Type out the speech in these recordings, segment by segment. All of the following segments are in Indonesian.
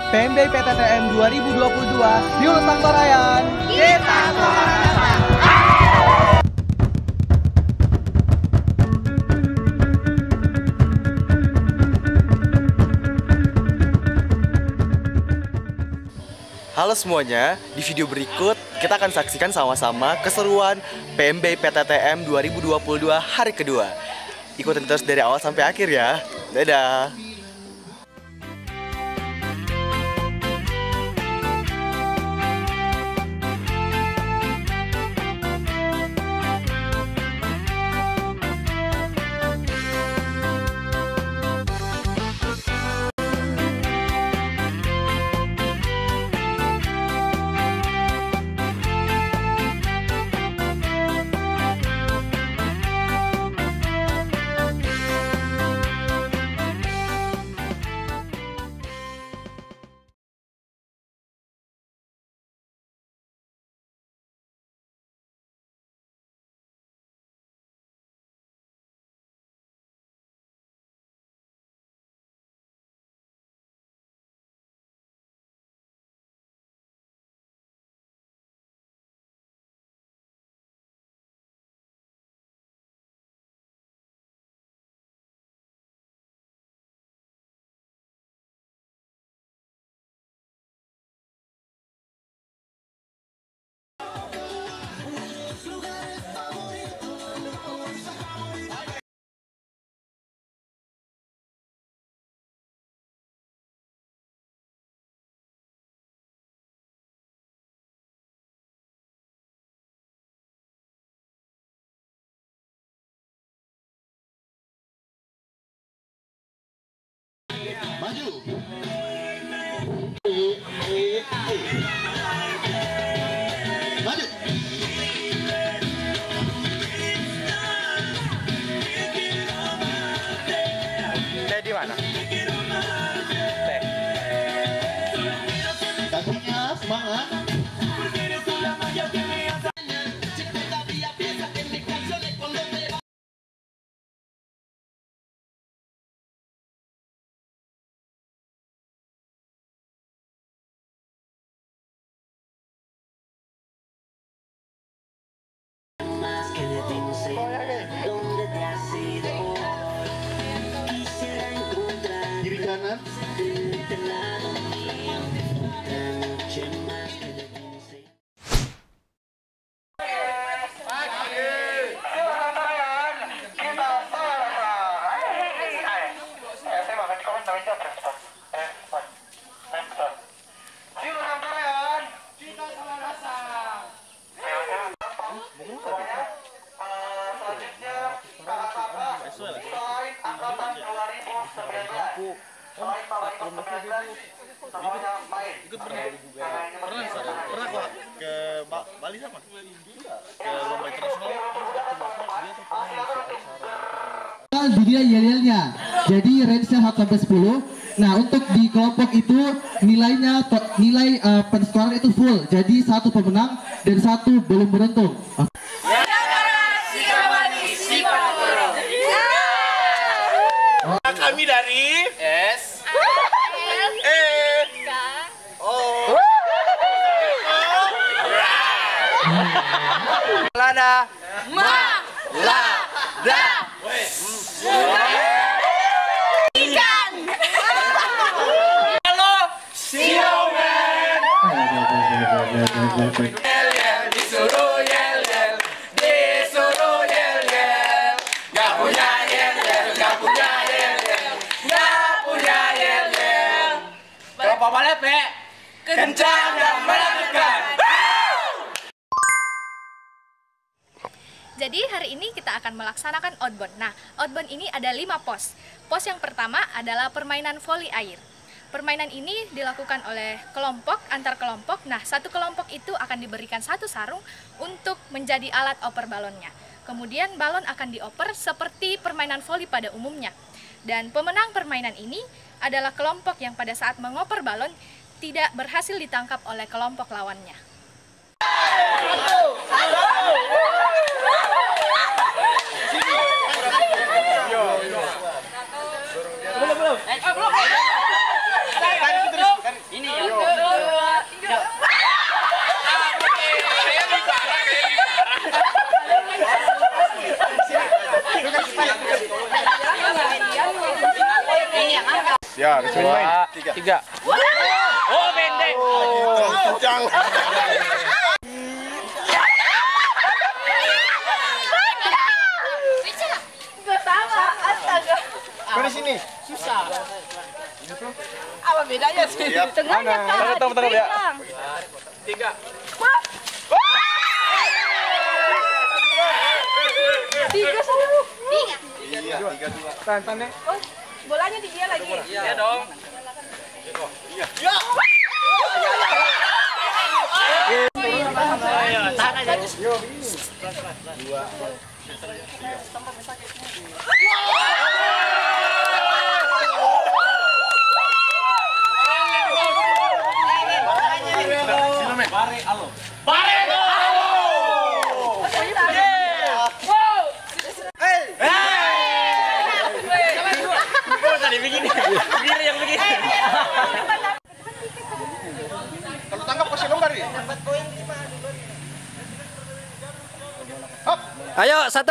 PMB PTTM 2022 Yul Sangtorayan. Kita Halo semuanya, di video berikut kita akan saksikan sama-sama keseruan PMB PTTM 2022 hari kedua. Ikutin terus dari awal sampai akhir ya. Dadah. Maju. Maju. Teh di mana? Teh. Kakinya semangat. Kiri kanan. Pernah kok ke Bali sama? Ke lomba internasional? Dunia yel-yelnya. Jadi range-nya 1 sampai 10. Nah, untuk di kelompok itu nilai penskor itu full. Jadi 1 pemenang dan 1 belum beruntung. Kami dari S Lada. Ikan. Halo, Siomen. Disuruh yel yel, disuruh yel yel. Gak punya yel yel, gak punya yel yel, gak punya yel yel. Berapa balap ya? Kencang dan menakutkan. Jadi hari ini kita akan melaksanakan outbound. Nah, outbound ini ada 5 pos. Pos yang pertama adalah permainan voli air. Permainan ini dilakukan oleh kelompok, antar kelompok. Nah, satu kelompok itu akan diberikan satu sarung untuk menjadi alat oper balonnya. Kemudian balon akan dioper seperti permainan voli pada umumnya. Dan pemenang permainan ini adalah kelompok yang pada saat mengoper balon tidak berhasil ditangkap oleh kelompok lawannya. 2, 3. Oh, pendek. Mana sini? Apa bedanya sih? Tengahnya kan. Tengah ya. 3. Tiga sama. Iya, 3-2. Tahan ya. Oh, bolanya di dia lagi. Iya dong. Kalau tangkap kasih longgar ya. Ayo, 1.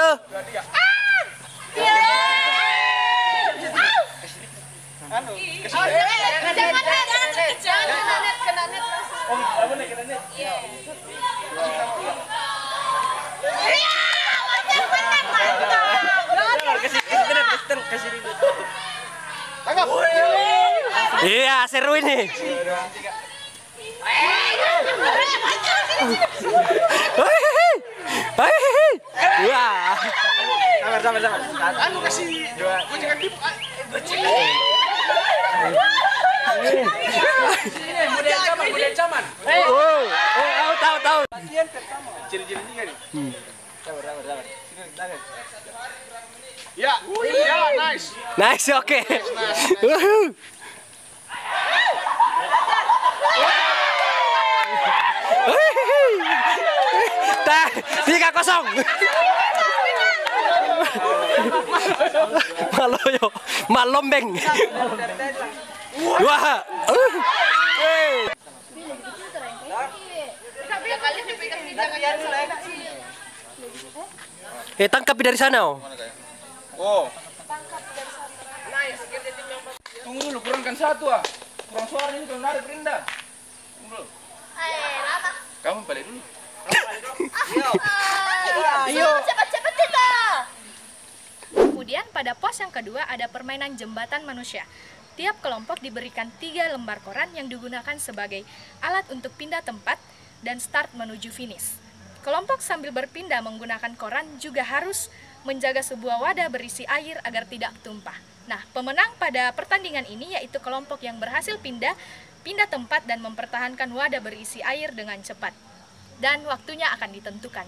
Tangkap. Iya, seru ini. Wah. Sama. Anu kasih. Gocengan tipu. Model caman. Oh, tahu. Ciri-cirinya nih. Ya, nice. Nice, oke. Tah, 3-0. Malombeng. Wah. Tangkap dari sana. Oh. Tunggu dulu, kurangkan 1 ah. Kurang suara ini kalau narik Rinda. Tunggu dulu. Kamu balik dulu. Ayo. Cepat-cepat kita. Kemudian pada pos yang kedua ada permainan jembatan manusia. Tiap kelompok diberikan 3 lembar koran yang digunakan sebagai alat untuk pindah tempat dan start menuju finish. Kelompok sambil berpindah menggunakan koran juga harus menjaga sebuah wadah berisi air agar tidak tumpah. Nah, pemenang pada pertandingan ini yaitu kelompok yang berhasil pindah tempat dan mempertahankan wadah berisi air dengan cepat. Dan waktunya akan ditentukan.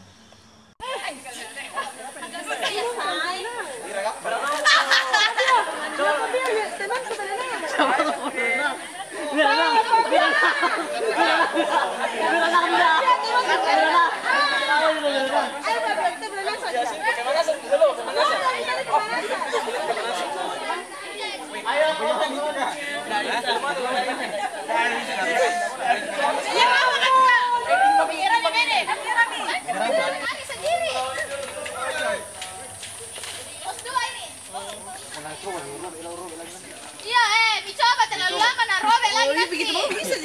Iya, dicoba terlalu lama nah robek lagi nanti.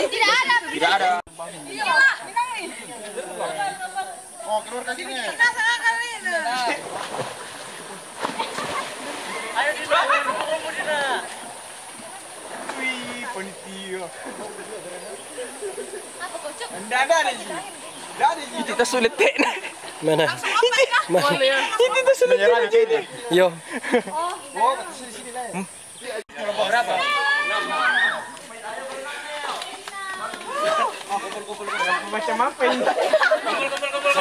Tidak ada. Tidak ada. Iya, Oh, keluar kakinya. Ayo di bawah. Wih, panitia. apa kocok? Tidak ada nih. Tidak ada nih. Kita sulit tek. Mana? Mana? Itu sulit. Menyerah jadi. Yo. Oh, di sini lah. Berapa? Macam apa ini? Kumpul.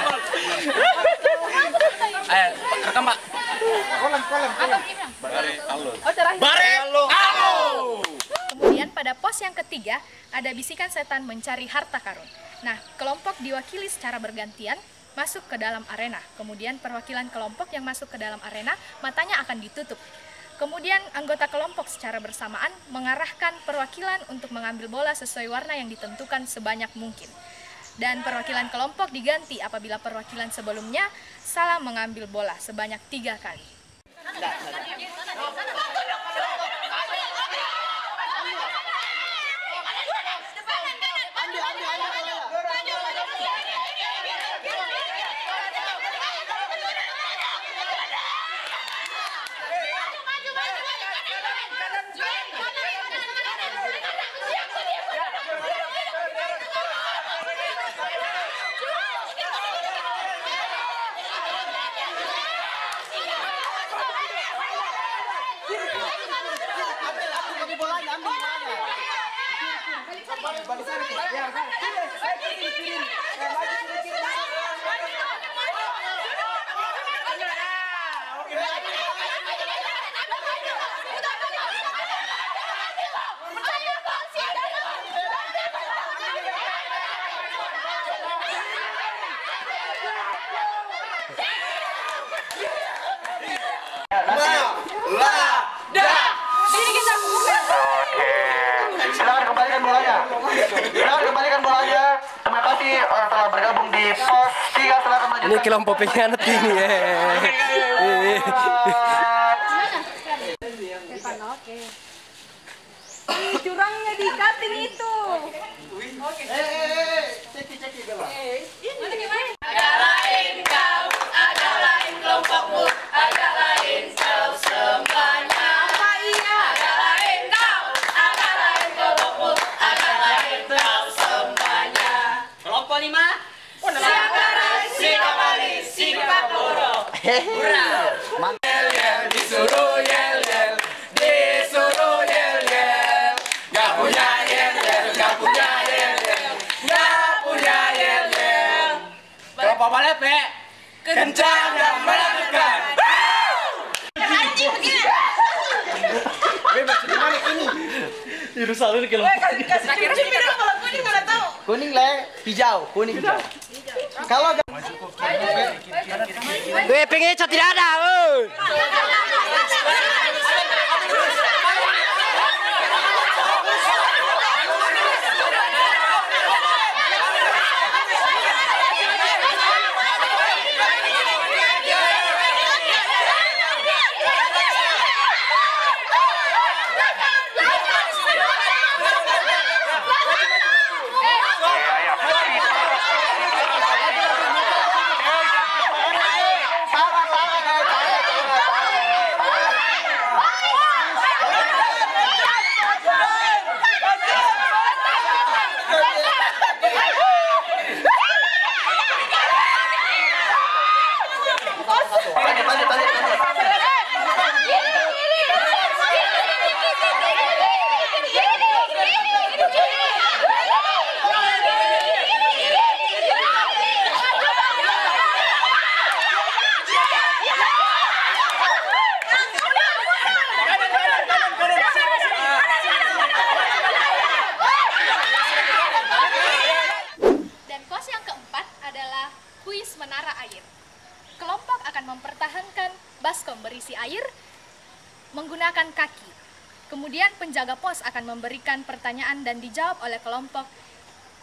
Ayo, rekam Pak. Kolam. Oh, terakhir. Kemudian pada pos yang ketiga ada bisikan setan mencari harta karun. Nah, kelompok diwakili secara bergantian masuk ke dalam arena. Kemudian perwakilan kelompok yang masuk ke dalam arena matanya akan ditutup. Kemudian anggota kelompok secara bersamaan mengarahkan perwakilan untuk mengambil bola sesuai warna yang ditentukan sebanyak mungkin. Dan perwakilan kelompok diganti apabila perwakilan sebelumnya salah mengambil bola sebanyak 3 kali. Silakan kembalikan bolanya. Silakan kembalikan bolanya. Terima kasih telah bergabung di pos 3. Silakan maju. Ini kelompok pengkhianat ini. Curangnya dikatin itu. Ceki galau. Ada lain kau, ada lain kelompokmu, ada lain kau semuanya. Apa iya? Ada lain kau, ada lain kelompokmu, ada lain kau semuanya. Kelompok 5. Siakarai, sikapari, sikaporo. Hurra! Disuruh yel yel, disuruh yel yel, nggak punya yel yel, nggak punya yel yel, nggak punya yel yel. Kelompok Balepe, kencang dan menakutkan. Anjing begini. Yerusalem kelompok. Kasih kunci biru kalau kuning nggak tahu. Kuning le, hijau, kuning hijau. Kalau Weh, pengecot tidak ada. Dan pos yang keempat adalah kuis menara air. Kelompok akan mempertahankan baskom berisi air menggunakan kaki. Kemudian penjaga pos akan memberikan pertanyaan dan dijawab oleh kelompok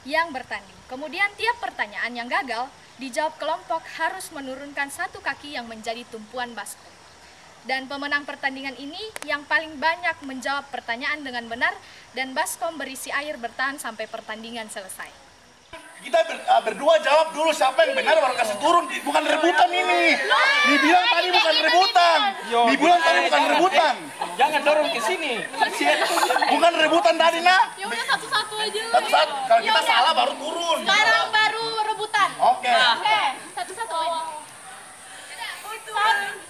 yang bertanding. Kemudian tiap pertanyaan yang gagal dijawab kelompok harus menurunkan satu kaki yang menjadi tumpuan baskom. Dan pemenang pertandingan ini yang paling banyak menjawab pertanyaan dengan benar dan baskom berisi air bertahan sampai pertandingan selesai. Kita berdua jawab dulu siapa yang benar baru kasih turun, bukan rebutan ini. Dibilang tadi bukan rebutan. Dibilang tadi bukan rebutan. Jangan dorong ke sini. Bukan rebutan tadi, Nak. Ya udah satu-satu aja. Satu-satu. Kalau kita salah baru turun. Sekarang baru rebutan. Oke. Oke, satu-satu aja.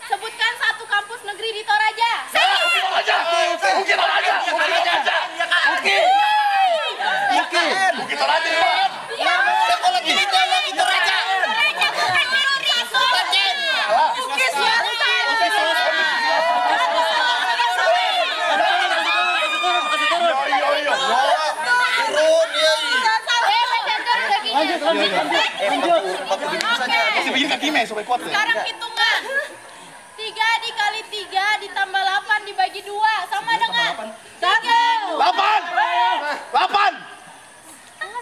Sebutkan satu kampus negeri di Toraja. Bukit Toraja. Bukit Toraja. Bukit Toraja. Sekolah kita lagi Toraja. Bukit Swasta. Kasih begini kaki me supaya kuat. Sekarang hitungan. 3 dikali 3 ditambah 8 dibagi 2 sama dengan 3. 8.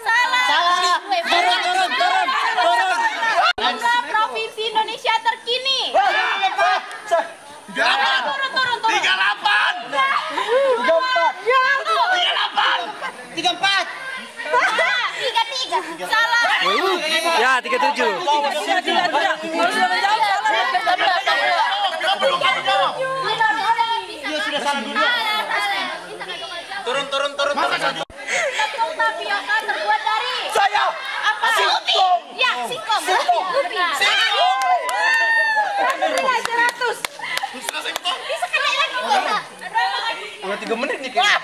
Salah. Turun. Jumlah provinsi Indonesia terkini. 38. 38. 33. Salah. Ya, 37. Turun. Tepung tapioka terbuat dari Saya. apa? Singkong. Ya, singkong. Benar. 100. Bisa kena lagi. 3 menit nih kayaknya.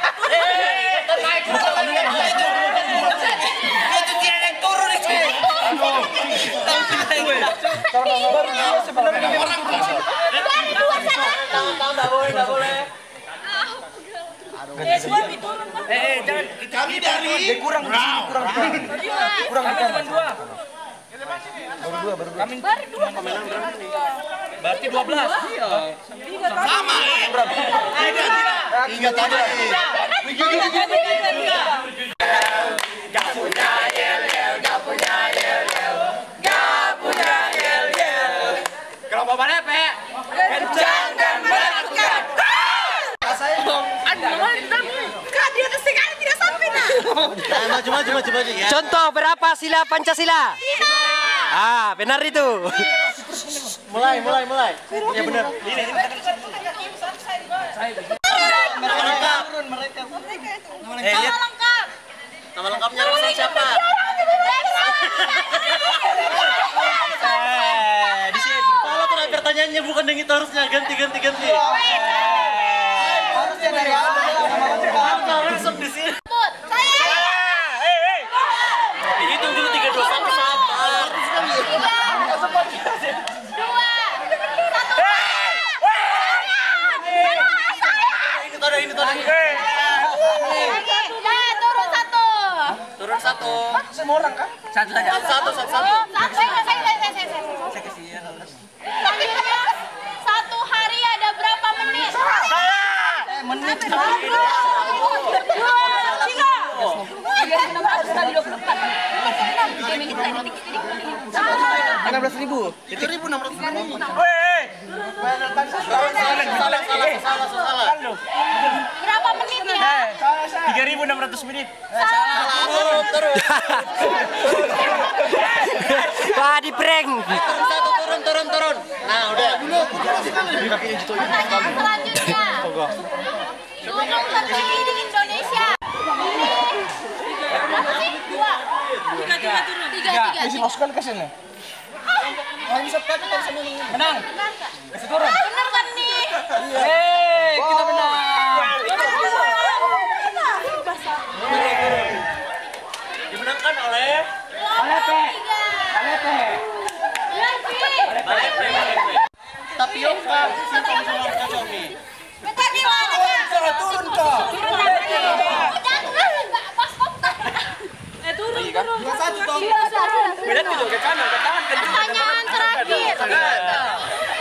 Kami dari kurang Berarti 12. sama. Tiga tadi. Kelompok mana, Pe? Kencang dan melakukan. Kak, di atas sekali tidak sampai nah. Maju. Contoh berapa sila Pancasila? Ah, benar itu. Mulai. Ya benar. Nama lengkap. Nama lengkapnya Rosa siapa? Di sini. Salah tuh pertanyaannya bukan yang itu harusnya ganti. Harusnya dari awal. Langsung di sini. Dihitung dulu 3, 2, 1 sabar. 2, 1. Ini tadi. Turun 1. Semua orang kan? Satu saja. Satu. Satu hari ada berapa menit? Menit. 16.000. Itu 1.600. Salah. Berapa menit ya? 3.600 menit. Terus. Wah, di prank. Turun. Nah, udah. Pertanyaan selanjutnya. Gunung tertinggi di Indonesia. Berapa sih? 2. 3. Masukkan ke sini. Menang. Kasih turun. Benar kan nih? Kita menang. Dimenangkan oleh Tapioka. Bentar nih, turun kok.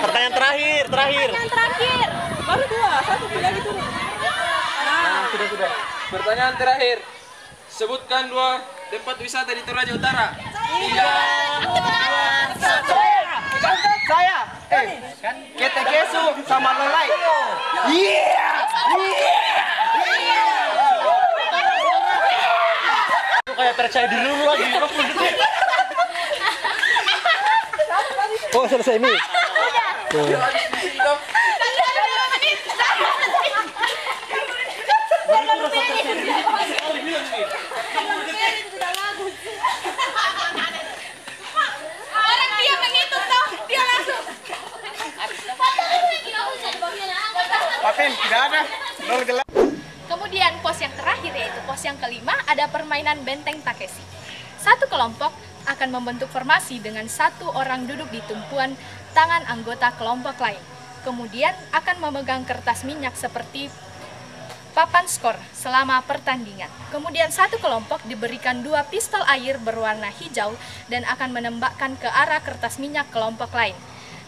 Pertanyaan terakhir. Pertanyaan terakhir. Baru 2, 1 lagi turun. Sudah. Pertanyaan terakhir. Sebutkan 2 tempat wisata di Toraja Utara. 3, 2, 1. Saya. Ketekesu sama Lolai. Kayak percaya diri dulu lagi. Oh, selesai ini. Orang dia menghitung toh, dia langsung. Papin, tidak ada. Kemudian pos yang terakhir yaitu pos yang kelima ada permainan benteng Takeshi. Satu kelompok akan membentuk formasi dengan 1 orang duduk di tumpuan tangan anggota kelompok lain. Kemudian akan memegang kertas minyak seperti papan skor selama pertandingan. Kemudian satu kelompok diberikan 2 pistol air berwarna hijau dan akan menembakkan ke arah kertas minyak kelompok lain.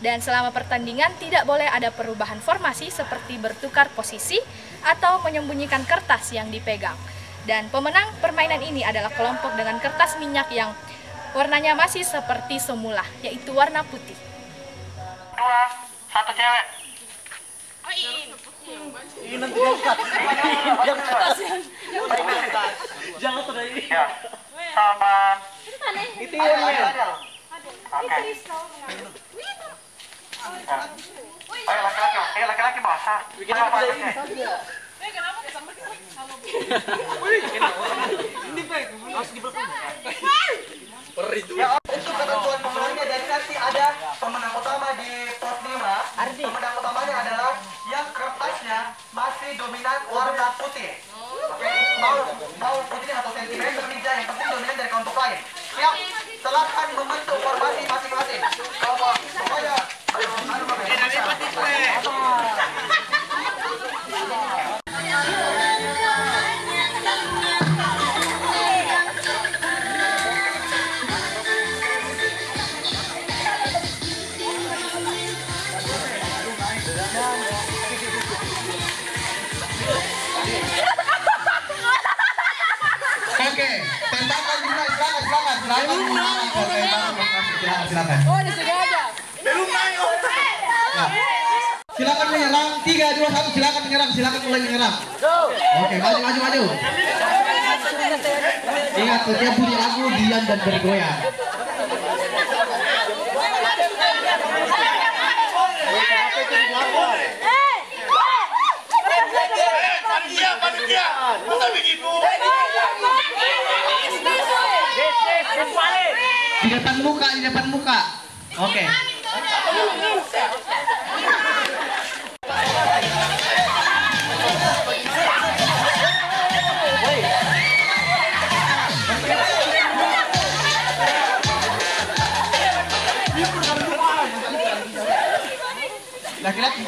Dan selama pertandingan tidak boleh ada perubahan formasi seperti bertukar posisi atau menyembunyikan kertas yang dipegang. Dan pemenang permainan ini adalah kelompok dengan kertas minyak yang warnanya masih seperti semula, yaitu warna putih. 2, 1 cewek. Ini nanti diangkat. Jangan sudah ini. Ya. Sama. Itu yang. Oke. Ayo laki-laki bahasa. Bikin apa aja? Untuk ketentuan pemenangnya dari nanti ada pemenang utama di pos 5. Pemenang utamanya adalah yang kertasnya masih dominan warna putih. Oke, mau putih atau sentimen berbeda, yang penting dominan dari kelompok lain. siap. Silakan membentuk formasi masing-masing. Pokoknya oke, tembakan dimulai. Silakan. Oh, disengaja. Ya. Silakan menyerang. 3, 2, 1. Silakan menyerang. Silakan mulai menyerang. Oke, maju. Ingat, setiap bunyi lagu diam dan bergoyang. Panitia, masa begitu? Di depan muka. Oke. Laki-laki